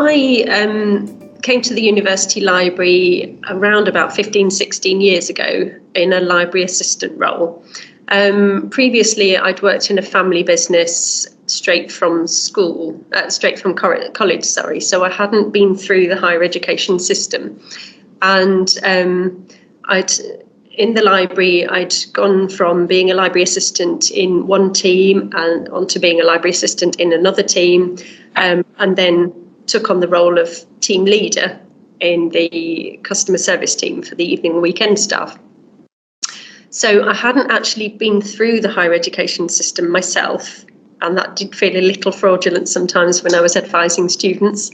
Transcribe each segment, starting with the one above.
I came to the university library around about 15, 16 years ago in a library assistant role. Previously, I'd worked in a family business straight from college, so I hadn't been through the higher education system. And in the library, I'd gone from being a library assistant in one team and onto being a library assistant in another team, and then took on the role of team leader in the customer service team for the evening and weekend staff. So I hadn't actually been through the higher education system myself, and that did feel a little fraudulent sometimes when I was advising students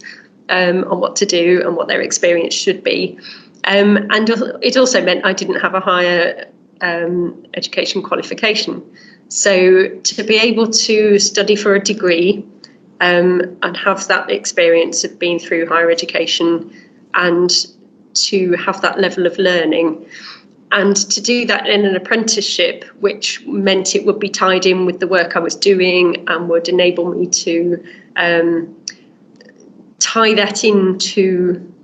on what to do and what their experience should be. And it also meant I didn't have a higher education qualification. So to be able to study for a degree and have that experience of being through higher education and to have that level of learning, and to do that in an apprenticeship, which meant it would be tied in with the work I was doing and would enable me to tie that into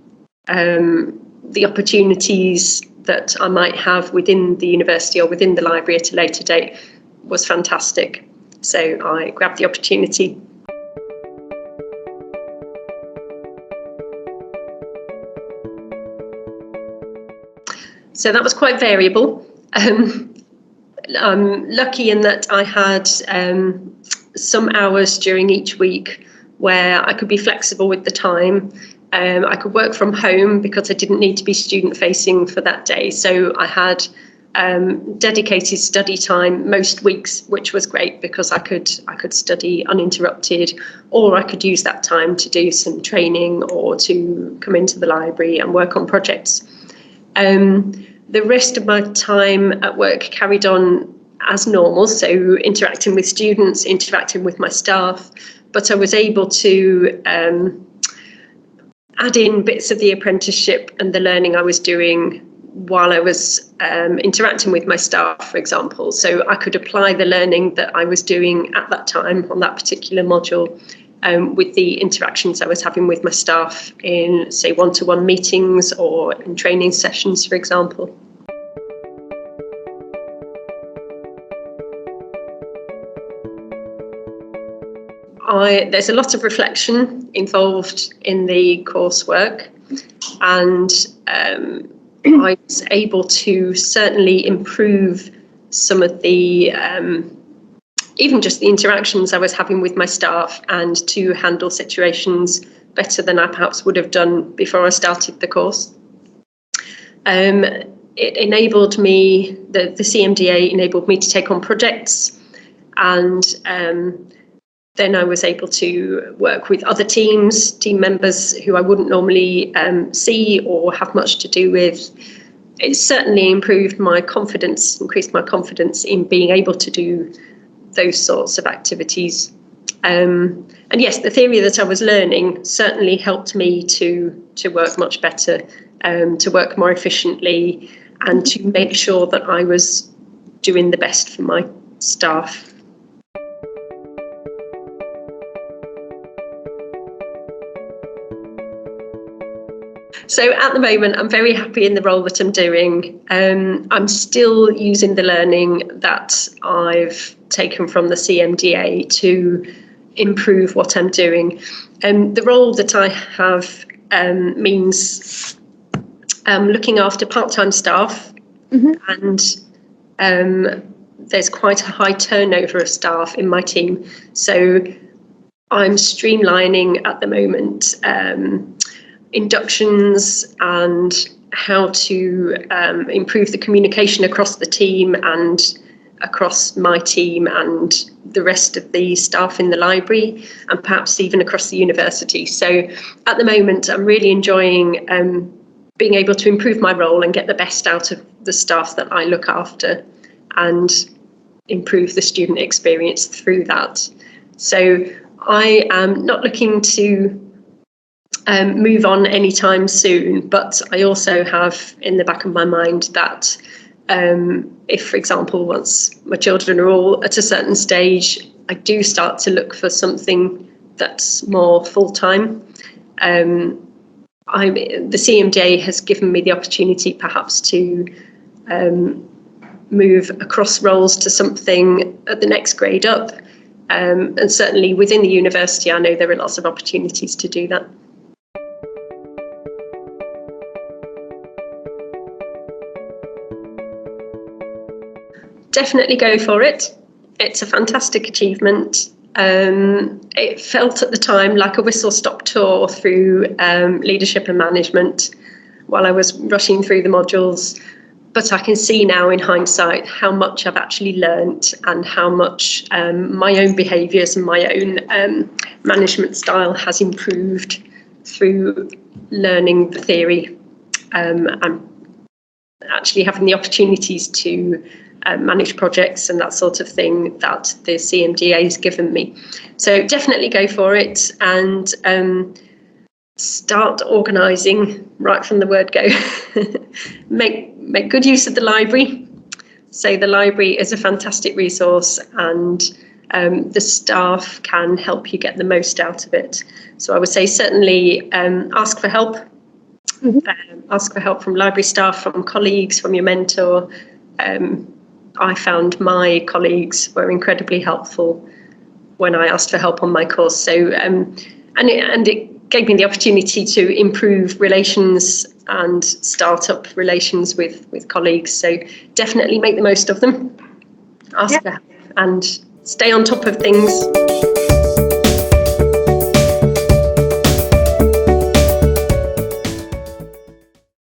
the opportunities that I might have within the university or within the library at a later date, was fantastic. So I grabbed the opportunity. So that was quite variable. I'm lucky in that I had some hours during each week where I could be flexible with the time. I could work from home because I didn't need to be student facing for that day. So I had dedicated study time most weeks, which was great because I could study uninterrupted, or I could use that time to do some training or to come into the library and work on projects. The rest of my time at work carried on as normal, so interacting with students, interacting with my staff, but I was able to add in bits of the apprenticeship and the learning I was doing while I was interacting with my staff, for example. So I could apply the learning that I was doing at that time on that particular module with the interactions I was having with my staff in, say, one-to-one meetings or in training sessions, for example. There's a lot of reflection involved in the coursework, and I was able to certainly improve some of the even just the interactions I was having with my staff, and to handle situations better than I perhaps would have done before I started the course. It enabled me, the CMDA enabled me to take on projects, and then I was able to work with other team members who I wouldn't normally see or have much to do with. It certainly improved my confidence, increased my confidence in being able to do those sorts of activities. And yes, the theory that I was learning certainly helped me to work much better, to work more efficiently, and to make sure that I was doing the best for my staff. So at the moment, I'm very happy in the role that I'm doing. I'm still using the learning that I've taken from the CMDA to improve what I'm doing. The role that I have means looking after part-time staff, and there's quite a high turnover of staff in my team. So I'm streamlining at the moment inductions and how to improve the communication across the team and across my team and the rest of the staff in the library, and perhaps even across the university. So at the moment, I'm really enjoying being able to improve my role and get the best out of the staff that I look after and improve the student experience through that. So I am not looking to move on anytime soon, but I also have in the back of my mind that if, for example, once my children are all at a certain stage, I do start to look for something that's more full-time. The CMDA has given me the opportunity perhaps to move across roles to something at the next grade up. And certainly within the university, I know there are lots of opportunities to do that. Definitely go for it. It's a fantastic achievement. It felt at the time like a whistle-stop tour through leadership and management while I was rushing through the modules. But I can see now in hindsight how much I've actually learnt and how much my own behaviours and my own management style has improved through learning the theory and actually having the opportunities to manage projects and that sort of thing that the CMDA has given me. So definitely go for it and start organising right from the word go. Make good use of the library. So the library is a fantastic resource and the staff can help you get the most out of it. So I would say certainly ask for help. Ask for help from library staff, from colleagues, from your mentor. I found my colleagues were incredibly helpful when I asked for help on my course. So and it gave me the opportunity to improve relations and start up relations with colleagues. So definitely make the most of them. Ask for help and stay on top of things.